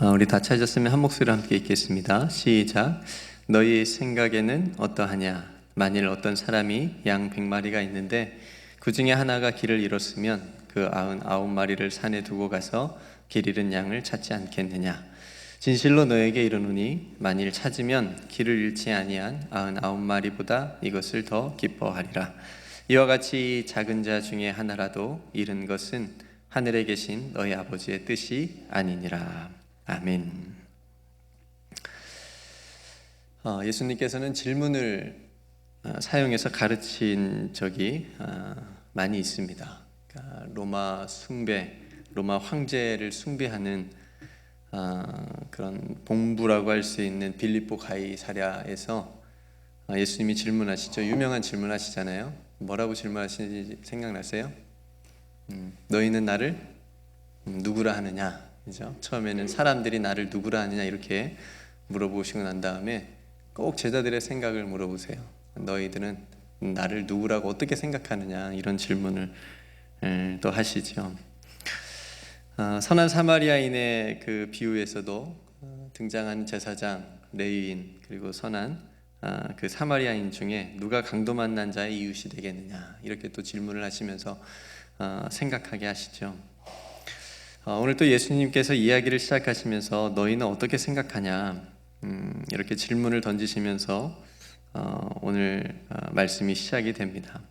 우리 다 찾았으면 한 목소리로 함께 읽겠습니다. 시작. 너희 생각에는 어떠하냐? 만일 어떤 사람이 양 100마리가 있는데 그 중에 하나가 길을 잃었으면 그 99마리를 산에 두고 가서 길 잃은 양을 찾지 않겠느냐? 진실로 너에게 이르노니 만일 찾으면 길을 잃지 아니한 99마리보다 이것을 더 기뻐하리라. 이와 같이 작은 자 중에 하나라도 잃은 것은 하늘에 계신 너희 아버지의 뜻이 아니니라. 아멘. 예수님께서는 질문을 사용해서 가르친 적이 많이 있습니다. 그러니까 로마 숭배, 로마 황제를 숭배하는 그런 봉부라고 할 수 있는 빌립보 가이사랴에서 예수님이 질문하시죠. 유명한 질문하시잖아요. 뭐라고 질문하시는지 생각나세요? 너희는 나를 누구라 하느냐? 그죠? 처음에는 사람들이 나를 누구라 하느냐 이렇게 물어보시고 난 다음에 꼭 제자들의 생각을 물어보세요. 너희들은 나를 누구라고 어떻게 생각하느냐 이런 질문을 또 하시죠. 선한 사마리아인의 그 비유에서도 등장하는 제사장, 레위인 그리고 선한 그 사마리아인 중에 누가 강도 만난 자의 이웃이 되겠느냐 이렇게 또 질문을 하시면서 생각하게 하시죠. 오늘 또 예수님께서 이야기를 시작하시면서 너희는 어떻게 생각하냐 이렇게 질문을 던지시면서 오늘 말씀이 시작이 됩니다.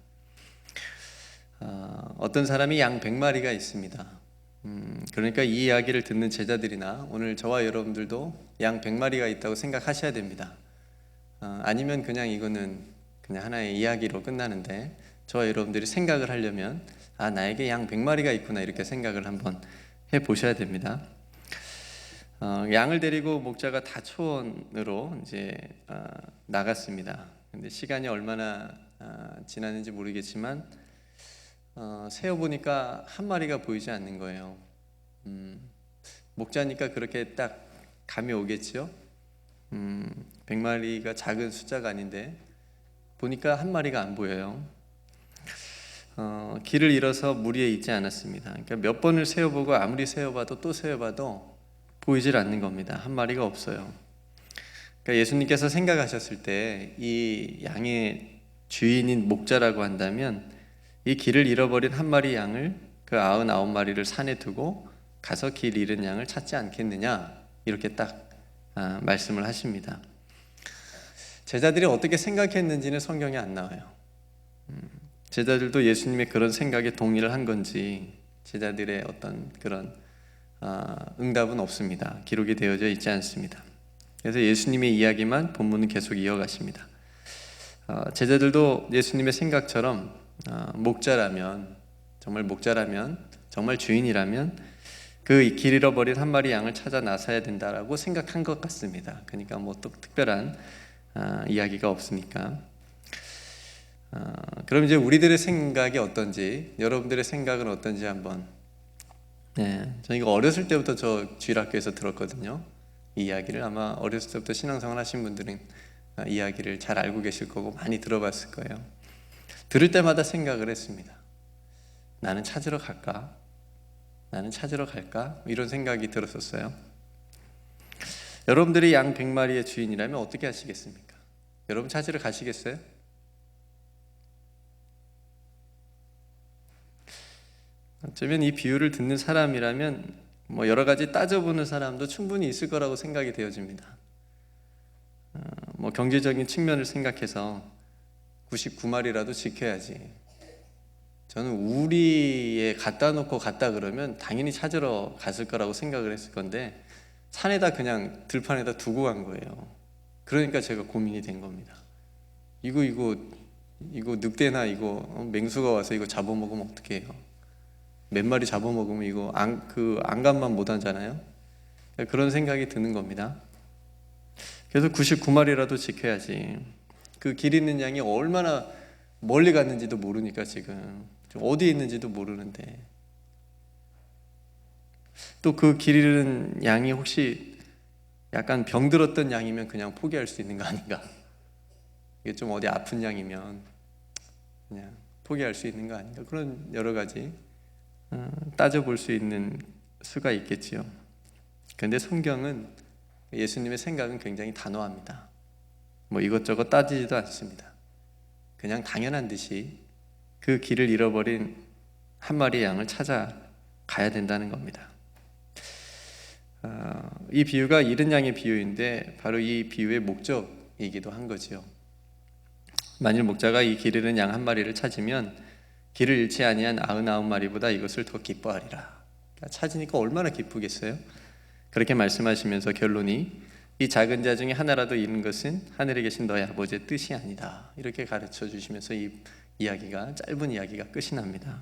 어떤 사람이 양 100마리가 있습니다. 그러니까 이 이야기를 듣는 제자들이나 오늘 저와 여러분들도 양 100마리가 있다고 생각하셔야 됩니다. 아니면 그냥 이거는 그냥 하나의 이야기로 끝나는데 저와 여러분들이 생각을 하려면 나에게 양 100마리가 있구나 이렇게 생각을 한번 해보셔야 됩니다. 양을 데리고 목자가 다초원으로 이제 나갔습니다. 근데 시간이 얼마나 지났는지 모르겠지만 세어보니까 한 마리가 보이지 않는 거예요. 목자니까 그렇게 딱 감이 오겠죠. 100마리가 작은 숫자가 아닌데 보니까 한 마리가 안 보여요. 길을 잃어서 무리에 있지 않았습니다. 그러니까 몇 번을 세어보고 아무리 세어봐도 또 세어봐도 보이질 않는 겁니다. 한 마리가 없어요. 그러니까 예수님께서 생각하셨을 때 이 양의 주인인 목자라고 한다면 이 길을 잃어버린 한 마리 양을 그 99마리를 산에 두고 가서 길 잃은 양을 찾지 않겠느냐 이렇게 딱 말씀을 하십니다. 제자들이 어떻게 생각했는지는 성경에 안 나와요. 제자들도 예수님의 그런 생각에 동의를 한 건지 제자들의 어떤 그런 응답은 없습니다. 기록이 되어져 있지 않습니다. 그래서 예수님의 이야기만 본문은 계속 이어가십니다. 제자들도 예수님의 생각처럼 목자라면 정말 주인이라면 그 길 잃어버린 한 마리 양을 찾아 나서야 된다라고 생각한 것 같습니다. 그러니까 뭐 또 특별한 이야기가 없으니까. 그럼 이제 우리들의 생각이 어떤지, 여러분들의 생각은 어떤지 한번. 저는 이거 어렸을 때부터 저 주일학교에서 들었거든요. 이 이야기를 아마 어렸을 때부터 신앙생활 하신 분들은 이야기를 잘 알고 계실 거고 많이 들어봤을 거예요. 들을 때마다 생각을 했습니다. 나는 찾으러 갈까? 이런 생각이 들었었어요. 여러분들이 양 100마리의 주인이라면 어떻게 하시겠습니까? 여러분 찾으러 가시겠어요? 어쩌면 이 비유를 듣는 사람이라면 뭐 여러 가지 따져보는 사람도 충분히 있을 거라고 생각이 되어집니다. 뭐 경제적인 측면을 생각해서 99마리라도 지켜야지. 저는 우리에 갖다 놓고 갔다 그러면 당연히 찾으러 갔을 거라고 생각을 했을 건데 산에다 그냥 들판에다 두고 간 거예요. 그러니까 제가 고민이 된 겁니다. 이거 늑대나 맹수가 와서 이거 잡아먹으면 어떡해요? 몇 마리 잡아먹으면 이거 안감만 못 하잖아요. 그런 생각이 드는 겁니다. 그래서 99마리라도 지켜야지. 그 길 있는 양이 얼마나 멀리 갔는지도 모르니까 지금 어디에 있는지도 모르는데 또 그 길 잃은 양이 혹시 약간 병들었던 양이면 그냥 포기할 수 있는 거 아닌가? 이게 좀 어디 아픈 양이면 그냥 포기할 수 있는 거 아닌가? 그런 여러 가지 따져볼 수 있는 수가 있겠지요. 그런데 성경은 예수님의 생각은 굉장히 단호합니다. 뭐 이것저것 따지지도 않습니다. 그냥 당연한 듯이 그 길을 잃어버린 한 마리의 양을 찾아가야 된다는 겁니다. 이 비유가 잃은 양의 비유인데 바로 이 비유의 목적이기도 한 거지요. 만일 목자가 이 길 잃은 양 한 마리를 찾으면 길을 잃지 아니한 99마리보다 이것을 더 기뻐하리라. 그러니까 찾으니까 얼마나 기쁘겠어요? 그렇게 말씀하시면서 결론이 이 작은 자 중에 하나라도 잃는 것은 하늘에 계신 너희 아버지의 뜻이 아니다. 이렇게 가르쳐 주시면서 이 이야기가, 짧은 이야기가 끝이 납니다.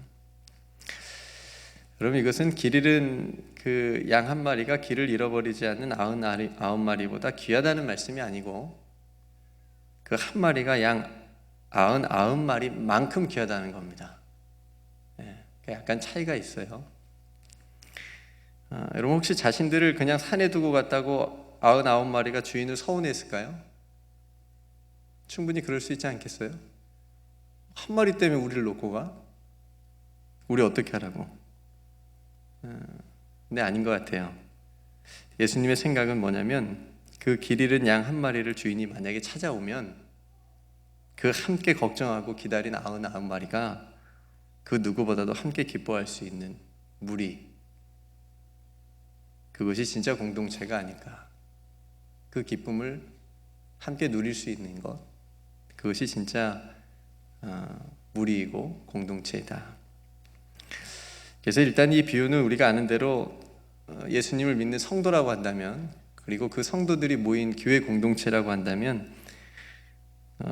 여러분, 이것은 길 잃은 그 양 한 마리가 길을 잃어버리지 않는 99마리보다 귀하다는 말씀이 아니고 그 한 마리가 양 99마리만큼 귀하다는 겁니다. 약간 차이가 있어요. 여러분, 혹시 자신들을 그냥 산에 두고 갔다고 99마리가 주인을 서운했을까요? 충분히 그럴 수 있지 않겠어요? 한 마리 때문에 우리를 놓고 가? 우리 어떻게 하라고? 근데 아닌 것 같아요. 예수님의 생각은 뭐냐면 그 길 잃은 양 한 마리를 주인이 만약에 찾아오면 그 함께 걱정하고 기다린 99마리가 그 누구보다도 함께 기뻐할 수 있는 무리, 그것이 진짜 공동체가 아닐까. 그 기쁨을 함께 누릴 수 있는 것, 그것이 진짜 무리이고 공동체이다. 그래서 일단 이 비유는 우리가 아는 대로 예수님을 믿는 성도라고 한다면, 그리고 그 성도들이 모인 교회 공동체라고 한다면,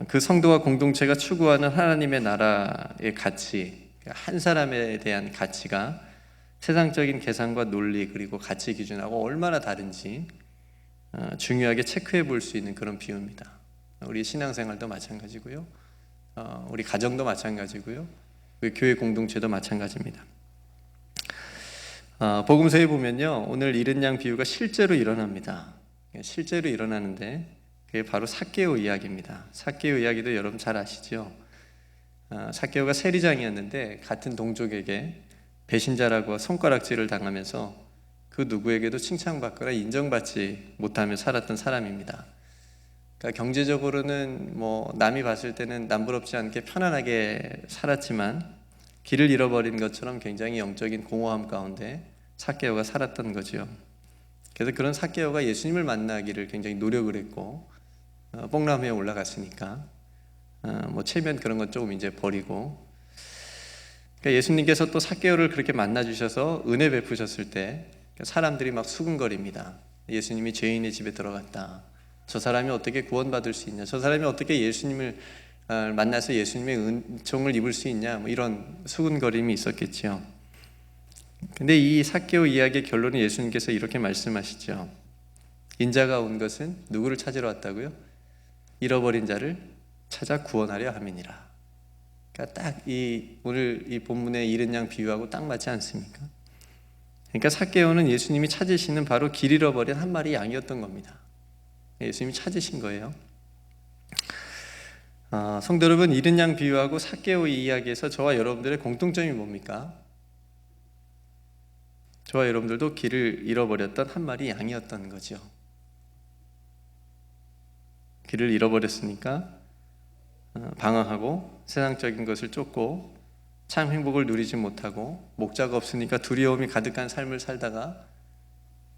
그 성도와 공동체가 추구하는 하나님의 나라의 가치, 한 사람에 대한 가치가 세상적인 계산과 논리 그리고 가치 기준하고 얼마나 다른지 중요하게 체크해 볼 수 있는 그런 비유입니다. 우리 신앙생활도 마찬가지고요, 우리 가정도 마찬가지고요, 우리 교회 공동체도 마찬가지입니다. 복음서에 보면요, 오늘 잃은 양 비유가 실제로 일어납니다. 실제로 일어나는데 그게 바로 삭개오 이야기입니다. 삭개오 이야기도 여러분 잘 아시죠? 삭개오가 세리장이었는데 같은 동족에게 배신자라고 손가락질을 당하면서 그 누구에게도 칭찬받거나 인정받지 못하며 살았던 사람입니다. 그러니까 경제적으로는 뭐 남이 봤을 때는 남부럽지 않게 편안하게 살았지만 길을 잃어버린 것처럼 굉장히 영적인 공허함 가운데 삭개오가 살았던 거죠. 그래서 그런 삭개오가 예수님을 만나기를 굉장히 노력을 했고, 뽕나무에 올라갔으니까 뭐 체면 그런 건 조금 이제 버리고, 그러니까 예수님께서 또 삭개오를 그렇게 만나 주셔서 은혜 베푸셨을 때 사람들이 막 수군거립니다. 예수님이 죄인의 집에 들어갔다. 저 사람이 어떻게 구원받을 수 있냐? 저 사람이 어떻게 예수님을 만나서 예수님의 은총을 입을 수 있냐? 뭐 이런 수군거림이 있었겠죠. 근데 이 삭개오 이야기의 결론은 예수님께서 이렇게 말씀하시죠. 인자가 온 것은 누구를 찾으러 왔다고요? 잃어버린 자를 찾아 구원하려 함이니라. 그러니까 딱 오늘 이 본문의 잃은 양 비유하고 딱 맞지 않습니까? 그러니까 삭개오는 예수님이 찾으시는 바로 길 잃어버린 한 마리 양이었던 겁니다. 예수님이 찾으신 거예요. 성도 여러분, 잃은 양 비유하고 삭개오 이야기에서 저와 여러분들의 공통점이 뭡니까? 저와 여러분들도 길을 잃어버렸던 한 마리 양이었던 거죠. 길을 잃어버렸으니까 방황하고 세상적인 것을 쫓고 참 행복을 누리지 못하고 목자가 없으니까 두려움이 가득한 삶을 살다가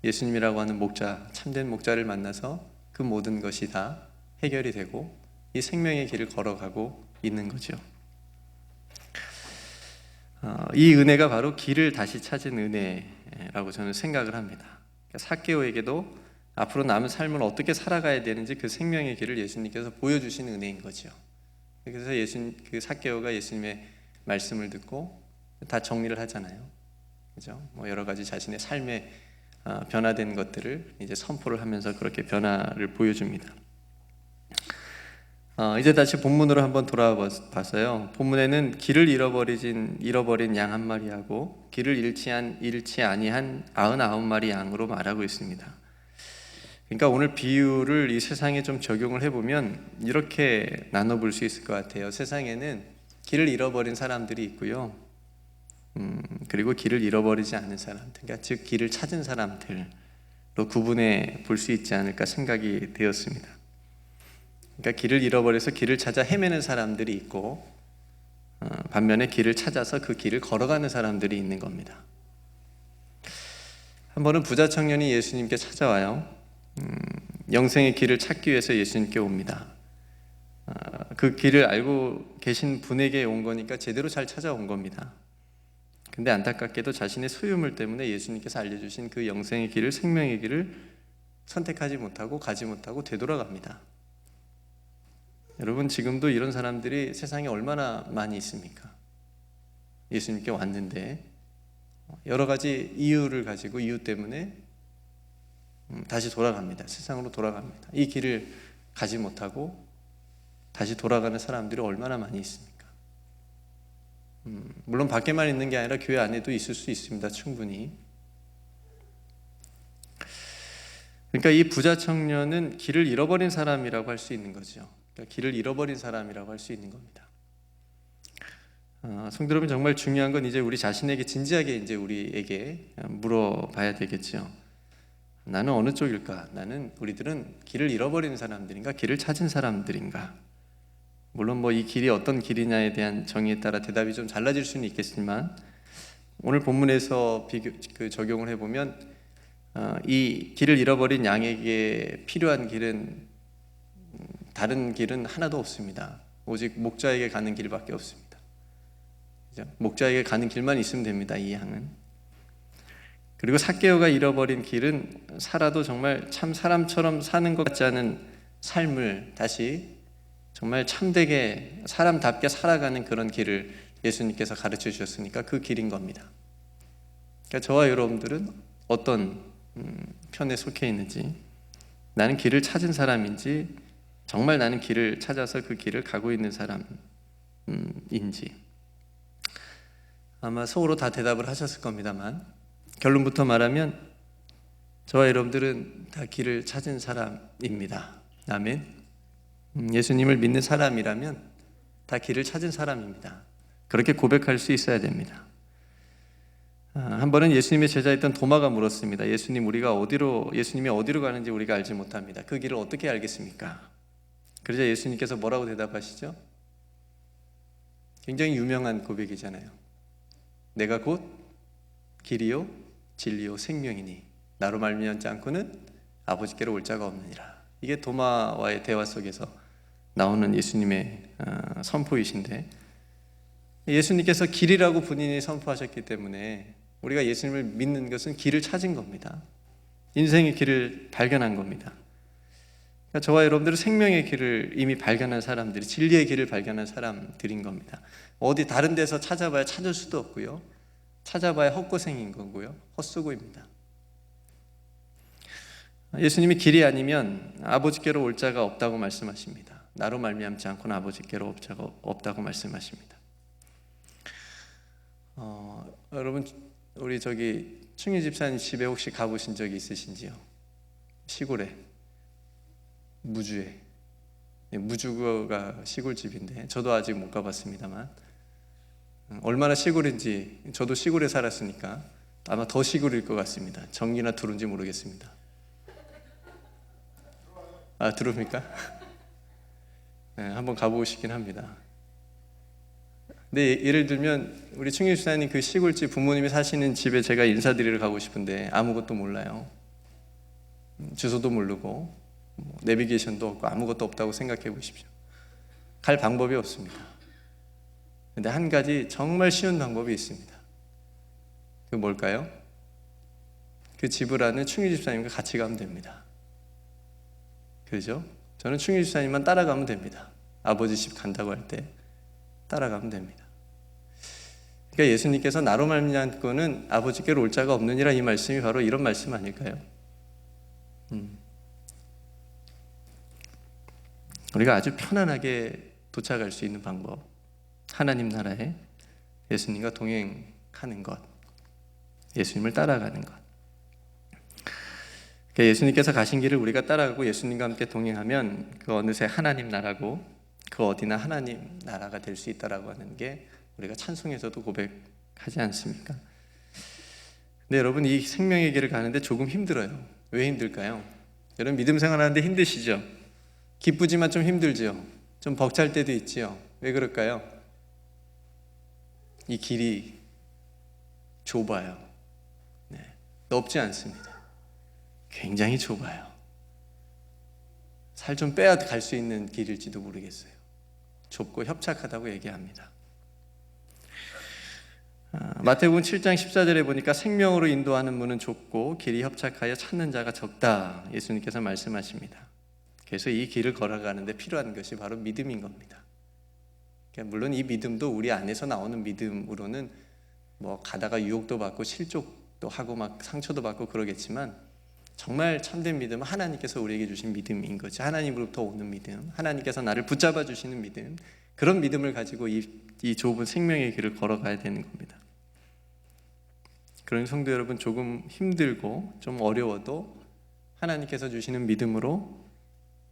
예수님이라고 하는 목자, 참된 목자를 만나서 그 모든 것이 다 해결이 되고 이 생명의 길을 걸어가고 있는 거죠. 이 은혜가 바로 길을 다시 찾은 은혜라고 저는 생각을 합니다. 삭개오에게도 앞으로 남은 삶을 어떻게 살아가야 되는지 그 생명의 길을 예수님께서 보여주신 은혜인 거죠. 그래서 그 삭개오가 예수님의 말씀을 듣고 다 정리를 하잖아요. 그죠? 뭐 여러 가지 자신의 삶에 변화된 것들을 이제 선포를 하면서 그렇게 변화를 보여줍니다. 이제 다시 본문으로 한번 돌아와 봤어요. 본문에는 길을 잃어버린 양 한 마리하고 길을 잃지 아니한 99마리 양으로 말하고 있습니다. 그러니까 오늘 비유를 이 세상에 좀 적용을 해보면 이렇게 나눠볼 수 있을 것 같아요. 세상에는 길을 잃어버린 사람들이 있고요, 그리고 길을 잃어버리지 않은 사람들, 그러니까 즉 길을 찾은 사람들로 구분해 볼 수 있지 않을까 생각이 되었습니다. 그러니까 길을 잃어버려서 길을 찾아 헤매는 사람들이 있고, 반면에 길을 찾아서 그 길을 걸어가는 사람들이 있는 겁니다. 한 번은 부자 청년이 예수님께 찾아와요. 영생의 길을 찾기 위해서 예수님께 옵니다. 그 길을 알고 계신 분에게 온 거니까 제대로 잘 찾아온 겁니다. 근데 안타깝게도 자신의 소유물 때문에 예수님께서 알려주신 그 영생의 길을, 생명의 길을 선택하지 못하고 가지 못하고 되돌아갑니다. 여러분, 지금도 이런 사람들이 세상에 얼마나 많이 있습니까? 예수님께 왔는데 여러 가지 이유를 가지고, 이유 때문에 다시 돌아갑니다. 세상으로 돌아갑니다. 이 길을 가지 못하고 다시 돌아가는 사람들이 얼마나 많이 있습니까? 물론 밖에만 있는 게 아니라 교회 안에도 있을 수 있습니다. 충분히. 그러니까 이 부자 청년은 길을 잃어버린 사람이라고 할 수 있는 거죠. 그러니까 길을 잃어버린 사람이라고 할 수 있는 겁니다. 성도 여러분, 정말 중요한 건 이제 우리 자신에게 진지하게 이제 우리에게 물어봐야 되겠죠. 나는 어느 쪽일까? 우리들은 길을 잃어버린 사람들인가? 길을 찾은 사람들인가? 물론 이 길이 어떤 길이냐에 대한 정의에 따라 대답이 좀 달라질 수는 있겠지만, 오늘 본문에서 적용을 해보면 이 길을 잃어버린 양에게 필요한 길은, 다른 길은 하나도 없습니다. 오직 목자에게 가는 길밖에 없습니다. 목자에게 가는 길만 있으면 됩니다, 이 양은. 그리고 삭개오가 잃어버린 길은 살아도 정말 참 사람처럼 사는 것 같지 않은 삶을 다시 정말 참되게 사람답게 살아가는 그런 길을 예수님께서 가르쳐 주셨으니까 그 길인 겁니다. 그러니까 저와 여러분들은 어떤 편에 속해 있는지, 나는 길을 찾은 사람인지, 정말 나는 길을 찾아서 그 길을 가고 있는 사람인지, 아마 속으로 다 대답을 하셨을 겁니다만, 결론부터 말하면 저와 여러분들은 다 길을 찾은 사람입니다. 아멘. 예수님을 믿는 사람이라면 다 길을 찾은 사람입니다. 그렇게 고백할 수 있어야 됩니다. 한 번은 예수님의 제자였던 도마가 물었습니다. 예수님이 어디로 가는지 우리가 알지 못합니다. 그 길을 어떻게 알겠습니까? 그러자 예수님께서 뭐라고 대답하시죠? 굉장히 유명한 고백이잖아요. 내가 곧 길이요 진리요 생명이니 나로 말미암지 않고는 아버지께로 올 자가 없느니라. 이게 도마와의 대화 속에서 나오는 예수님의 선포이신데, 예수님께서 길이라고 본인이 선포하셨기 때문에 우리가 예수님을 믿는 것은 길을 찾은 겁니다. 인생의 길을 발견한 겁니다. 그러니까 저와 여러분들은 생명의 길을 이미 발견한 사람들이, 진리의 길을 발견한 사람들인 겁니다. 어디 다른 데서 찾아봐야 찾을 수도 없고요, 찾아봐야 헛고생인 거고요, 헛수고입니다. 예수님이 길이 아니면 아버지께로 올 자가 없다고 말씀하십니다. 나로 말미암지 않고는 아버지께로 올 자가 없다고 말씀하십니다. 여러분, 우리 충희 집사님 집에 혹시 가보신 적이 있으신지요? 시골에, 무주에. 무주가 시골집인데 저도 아직 못 가봤습니다만, 얼마나 시골인지, 저도 시골에 살았으니까 아마 더 시골일 것 같습니다. 전기나 두른지 모르겠습니다. 들어옵니까? 네, 한번 가보고 싶긴 합니다. 근데 예를 들면 우리 충희 집사님 그 시골집, 부모님이 사시는 집에 제가 인사드리러 가고 싶은데 아무것도 몰라요. 주소도 모르고 내비게이션도 없고 아무것도 없다고 생각해 보십시오. 갈 방법이 없습니다. 근데 한 가지 정말 쉬운 방법이 있습니다. 그 뭘까요? 그 집을 아는 충희 집사님과 같이 가면 됩니다. 그렇죠? 저는 충희 집사님만 따라가면 됩니다. 아버지 집 간다고 할 때 따라가면 됩니다. 그러니까 예수님께서 나로 말미암고는 아버지께로 올 자가 없느니라, 이 말씀이 바로 이런 말씀 아닐까요? 우리가 아주 편안하게 도착할 수 있는 방법, 하나님 나라에 예수님과 동행하는 것, 예수님을 따라가는 것. 그러니까 예수님께서 가신 길을 우리가 따라가고 예수님과 함께 동행하면 그 어느새 하나님 나라고, 그 어디나 하나님 나라가 될 수 있다라고 하는 게 우리가 찬송에서도 고백하지 않습니까? 근데 여러분, 이 생명의 길을 가는데 조금 힘들어요. 왜 힘들까요? 여러분 믿음 생활하는데 힘드시죠? 기쁘지만 좀 힘들죠? 좀 벅찰 때도 있지요? 왜 그럴까요? 이 길이 좁아요. 네, 넓지 않습니다. 굉장히 좁아요. 살 좀 빼야 갈 수 있는 길일지도 모르겠어요. 좁고 협착하다고 얘기합니다. 마태복음 7장 14절에 보니까 생명으로 인도하는 문은 좁고 길이 협착하여 찾는 자가 적다. 예수님께서 말씀하십니다. 그래서 이 길을 걸어가는데 필요한 것이 바로 믿음인 겁니다. 물론 이 믿음도 우리 안에서 나오는 믿음으로는 뭐 가다가 유혹도 받고 실족도 하고 막 상처도 받고 그러겠지만, 정말 참된 믿음은 하나님께서 우리에게 주신 믿음인 거죠. 하나님으로부터 오는 믿음, 하나님께서 나를 붙잡아 주시는 믿음, 그런 믿음을 가지고 이 좁은 생명의 길을 걸어가야 되는 겁니다. 그런 성도 여러분, 조금 힘들고 좀 어려워도 하나님께서 주시는 믿음으로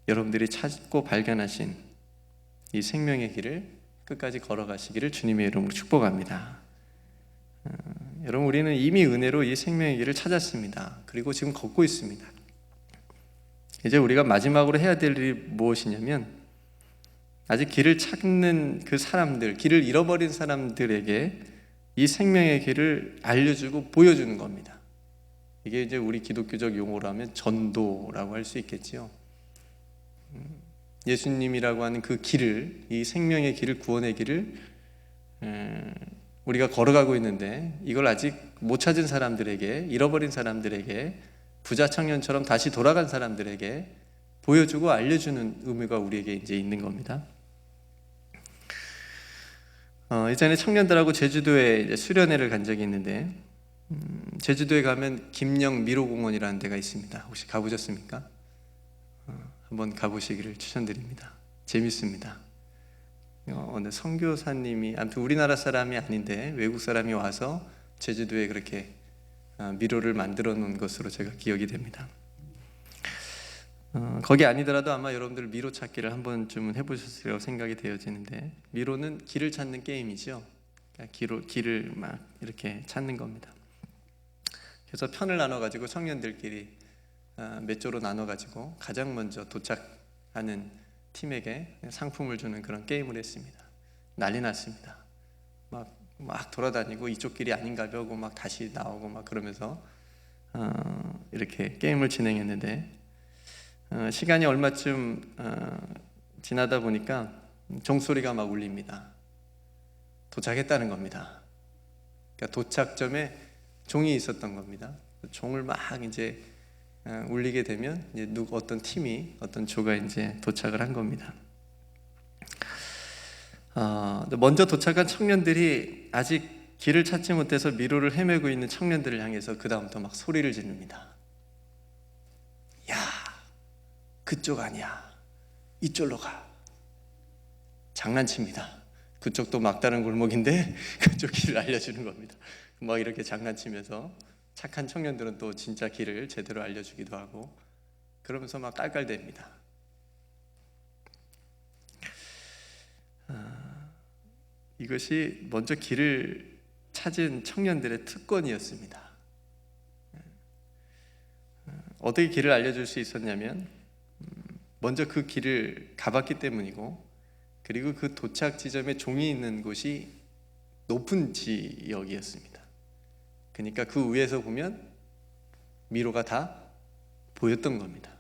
여러분들이 찾고 발견하신 이 생명의 길을 끝까지 걸어가시기를 주님의 이름으로 축복합니다. 여러분, 우리는 이미 은혜로 이 생명의 길을 찾았습니다. 그리고 지금 걷고 있습니다. 이제 우리가 마지막으로 해야 될 일이 무엇이냐면, 아직 길을 찾는 그 사람들, 길을 잃어버린 사람들에게 이 생명의 길을 알려주고 보여주는 겁니다. 이게 이제 우리 기독교적 용어로 하면 전도라고 할 수 있겠지요. 예수님이라고 하는 그 길을, 이 생명의 길을, 구원의 길을 우리가 걸어가고 있는데, 이걸 아직 못 찾은 사람들에게, 잃어버린 사람들에게, 부자 청년처럼 다시 돌아간 사람들에게 보여주고 알려주는 의무가 우리에게 이제 있는 겁니다. 예전에 청년들하고 제주도에 이제 수련회를 간 적이 있는데, 제주도에 가면 김영 미로공원이라는 데가 있습니다. 혹시 가보셨습니까? 한번 가보시기를 추천드립니다. 재밌습니다. 어느 선교사님이, 아무튼 우리나라 사람이 아닌데 외국 사람이 와서 제주도에 그렇게 미로를 만들어 놓은 것으로 제가 기억이 됩니다. 거기 아니더라도 아마 여러분들 미로 찾기를 한 번쯤은 해보셨을 거라고 생각이 되어지는데, 미로는 길을 찾는 게임이죠. 길을 막 이렇게 찾는 겁니다. 그래서 편을 나눠가지고 청년들끼리 몇 조로 나눠가지고 가장 먼저 도착하는 팀에게 상품을 주는 그런 게임을 했습니다. 난리 났습니다. 막 돌아다니고 이쪽 길이 아닌가 벼고 막 다시 나오고 막 그러면서 이렇게 게임을 진행했는데, 시간이 얼마쯤 지나다 보니까 종소리가 막 울립니다. 도착했다는 겁니다. 그러니까 도착점에 종이 있었던 겁니다. 종을 막 이제 울리게 되면 이제 어떤 팀이, 어떤 조가 이제 도착을 한 겁니다. 먼저 도착한 청년들이 아직 길을 찾지 못해서 미로를 헤매고 있는 청년들을 향해서 그 다음부터 막 소리를 지릅니다. 야, 그쪽 아니야, 이쪽로 가. 장난칩니다. 그쪽도 막다른 골목인데 그쪽 길을 알려주는 겁니다. 막 이렇게 장난치면서 착한 청년들은 또 진짜 길을 제대로 알려주기도 하고, 그러면서 막 깔깔댑니다. 이것이 먼저 길을 찾은 청년들의 특권이었습니다. 어떻게 길을 알려줄 수 있었냐면, 먼저 그 길을 가봤기 때문이고, 그리고 그 도착 지점에 종이 있는 곳이 높은 지역이었습니다. 그러니까 그 위에서 보면 미로가 다 보였던 겁니다.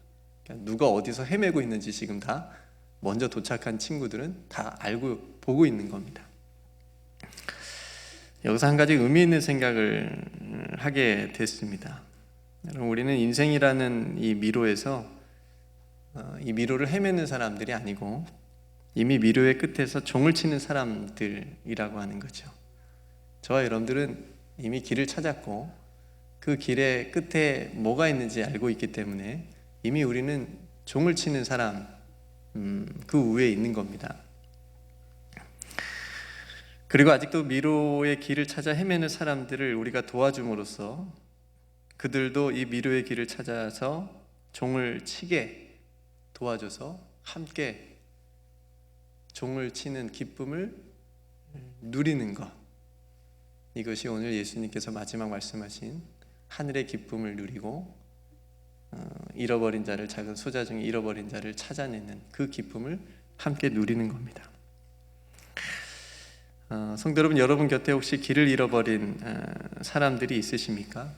그러니까 누가 어디서 헤매고 있는지 지금 다 먼저 도착한 친구들은 다 알고 보고 있는 겁니다. 여기서 한 가지 의미 있는 생각을 하게 됐습니다. 우리는 인생이라는 이 미로에서 이 미로를 헤매는 사람들이 아니고 이미 미로의 끝에서 종을 치는 사람들이라고 하는 거죠. 저와 여러분들은 이미 길을 찾았고 그 길의 끝에 뭐가 있는지 알고 있기 때문에 이미 우리는 종을 치는 사람, 그 위에 있는 겁니다. 그리고 아직도 미로의 길을 찾아 헤매는 사람들을 우리가 도와줌으로써 그들도 이 미로의 길을 찾아서 종을 치게 도와줘서 함께 종을 치는 기쁨을 누리는 것, 이것이 오늘 예수님께서 마지막 말씀하신 하늘의 기쁨을 누리고 잃어버린 자를, 작은 소자 중에 잃어버린 자를 찾아내는 그 기쁨을 함께 누리는 겁니다. 성도 여러분, 여러분 곁에 혹시 길을 잃어버린 사람들이 있으십니까?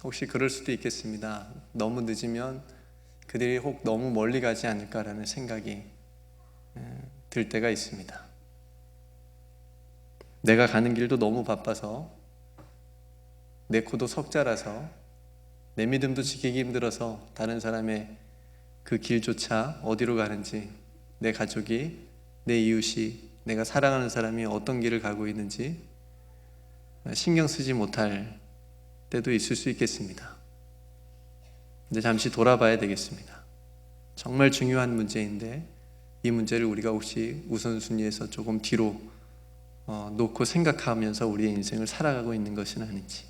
혹시 그럴 수도 있겠습니다. 너무 늦으면 그들이 혹 너무 멀리 가지 않을까라는 생각이 들 때가 있습니다. 내가 가는 길도 너무 바빠서, 내 코도 석자라서, 내 믿음도 지키기 힘들어서 다른 사람의 그 길조차 어디로 가는지, 내 가족이, 내 이웃이, 내가 사랑하는 사람이 어떤 길을 가고 있는지 신경 쓰지 못할 때도 있을 수 있겠습니다. 근데 잠시 돌아봐야 되겠습니다. 정말 중요한 문제인데 이 문제를 우리가 혹시 우선순위에서 조금 뒤로 놓고 생각하면서 우리의 인생을 살아가고 있는 것은 아닌지.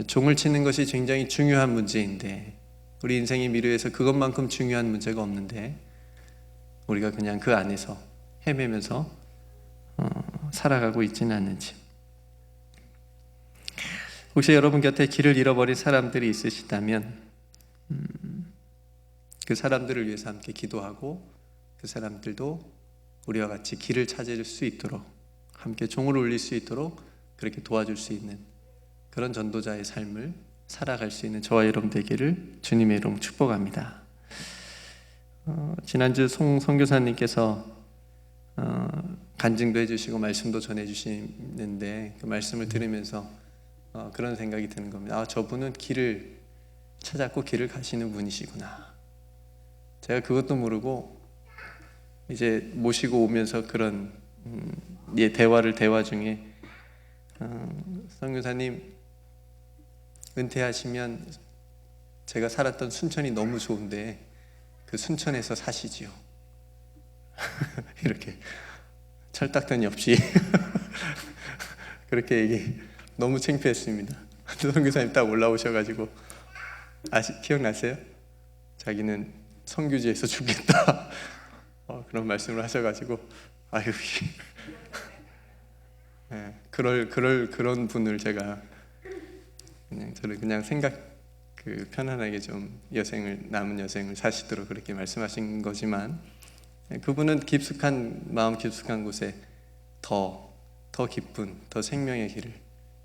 종을 치는 것이 굉장히 중요한 문제인데 우리 인생의 미래에서 그것만큼 중요한 문제가 없는데 우리가 그냥 그 안에서 헤매면서 살아가고 있지는 않는지. 혹시 여러분 곁에 길을 잃어버린 사람들이 있으시다면 그 사람들을 위해서 함께 기도하고 그 사람들도 우리와 같이 길을 찾을 수 있도록 함께 종을 울릴 수 있도록 그렇게 도와줄 수 있는 그런 전도자의 삶을 살아갈 수 있는 저와 여러분 되기를 주님의 이름으로 축복합니다. 지난주 송 선교사님께서 간증도 해주시고 말씀도 전해주시는데 그 말씀을 들으면서 그런 생각이 드는 겁니다. 저분은 길을 찾았고 길을 가시는 분이시구나. 제가 그것도 모르고 이제 모시고 오면서 그런 대화 중에 선교사님 은퇴하시면 제가 살았던 순천이 너무 좋은데 그 순천에서 사시지요. 이렇게 철딱더니 없이 그렇게 얘기. 너무 창피했습니다. 선교사님 딱 올라오셔가지고 기억나세요? 자기는 선교지에서 죽겠다 그런 말씀을 하셔가지고 아유 네, 그런 분을 제가 그냥 편안하게 좀 남은 여생을 사시도록 그렇게 말씀하신 거지만 그분은 마음 깊숙한 곳에 더 깊은 더 생명의 길을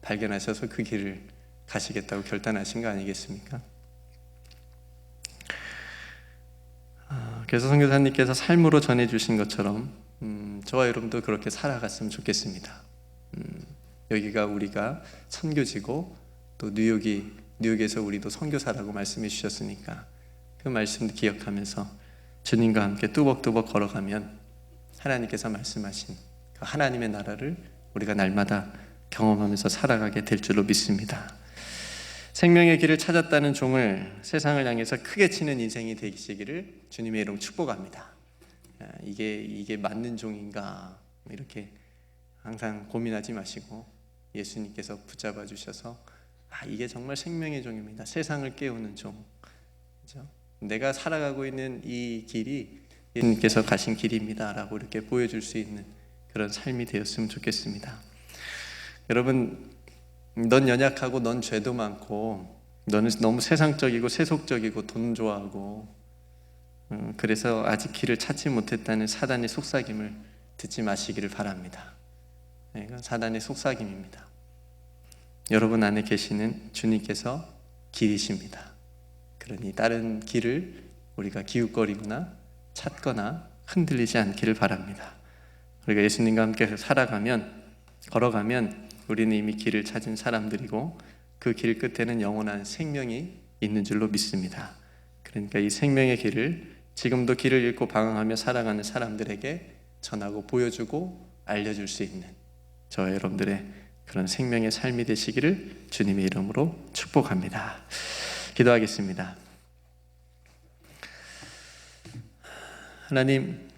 발견하셔서 그 길을 가시겠다고 결단하신 거 아니겠습니까? 그래서 선교사님께서 삶으로 전해주신 것처럼 저와 여러분도 그렇게 살아갔으면 좋겠습니다. 여기가 우리가 선교지고 또 뉴욕에서 우리도 선교사라고 말씀해 주셨으니까 그 말씀도 기억하면서 주님과 함께 뚜벅뚜벅 걸어가면 하나님께서 말씀하신 그 하나님의 나라를 우리가 날마다 경험하면서 살아가게 될 줄로 믿습니다. 생명의 길을 찾았다는 종을 세상을 향해서 크게 치는 인생이 되시기를 주님의 이름 축복합니다. 이게 맞는 종인가 이렇게 항상 고민하지 마시고 예수님께서 붙잡아 주셔서 이게 정말 생명의 종입니다. 세상을 깨우는 종. 그렇죠? 내가 살아가고 있는 이 길이 예수님께서 가신 길입니다라고 이렇게 보여줄 수 있는 그런 삶이 되었으면 좋겠습니다. 여러분, 넌 연약하고 넌 죄도 많고 너는 너무 세상적이고 세속적이고 돈 좋아하고 그래서 아직 길을 찾지 못했다는 사단의 속삭임을 듣지 마시기를 바랍니다. 이건 사단의 속삭임입니다. 여러분 안에 계시는 주님께서 길이십니다. 그러니 다른 길을 우리가 기웃거리거나 찾거나 흔들리지 않기를 바랍니다. 우리가 예수님과 함께 걸어가면 우리는 이미 길을 찾은 사람들이고 그 길 끝에는 영원한 생명이 있는 줄로 믿습니다. 그러니까 이 생명의 길을 지금도 길을 잃고 방황하며 살아가는 사람들에게 전하고 보여주고 알려줄 수 있는 저와 여러분들의 그런 생명의 삶이 되시기를 주님의 이름으로 축복합니다. 기도하겠습니다. 하나님,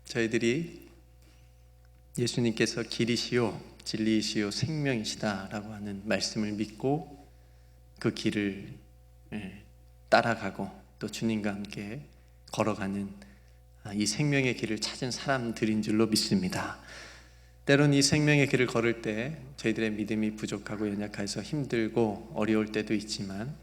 저희들이 예수님께서 길이시요 진리이시요 생명이시다라고 하는 말씀을 믿고 그 길을 따라가고 또 주님과 함께 걸어가는 이 생명의 길을 찾은 사람들인 줄로 믿습니다. 때론 이 생명의 길을 걸을 때 저희들의 믿음이 부족하고 연약해서 힘들고 어려울 때도 있지만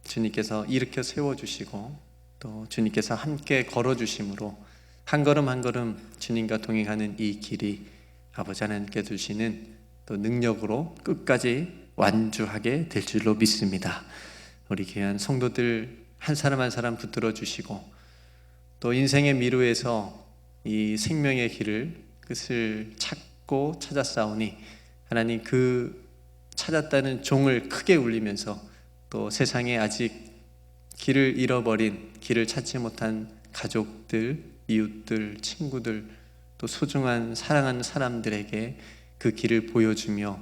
주님께서 일으켜 세워주시고 또 주님께서 함께 걸어주심으로 한 걸음 한 걸음 주님과 동행하는 이 길이 아버지 하나님께 주시는 또 능력으로 끝까지 완주하게 될 줄로 믿습니다. 우리 귀한 성도들 한 사람 한 사람 붙들어 주시고 또 인생의 미루에서 이 생명의 길을 끝을 찾고 찾았사오니 하나님 그 찾았다는 종을 크게 울리면서 또 세상에 아직 길을 잃어버린 길을 찾지 못한 가족들, 이웃들, 친구들 또 소중한 사랑하는 사람들에게 그 길을 보여주며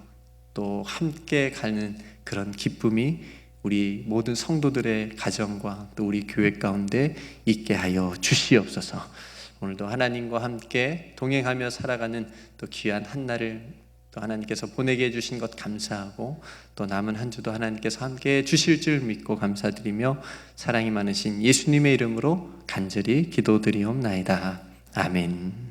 또 함께 가는 그런 기쁨이 우리 모든 성도들의 가정과 또 우리 교회 가운데 있게 하여 주시옵소서. 오늘도 하나님과 함께 동행하며 살아가는 또 귀한 한 날을 또 하나님께서 보내게 해주신 것 감사하고 또 남은 한 주도 하나님께서 함께 주실 줄 믿고 감사드리며 사랑이 많으신 예수님의 이름으로 간절히 기도드리옵나이다. 아멘.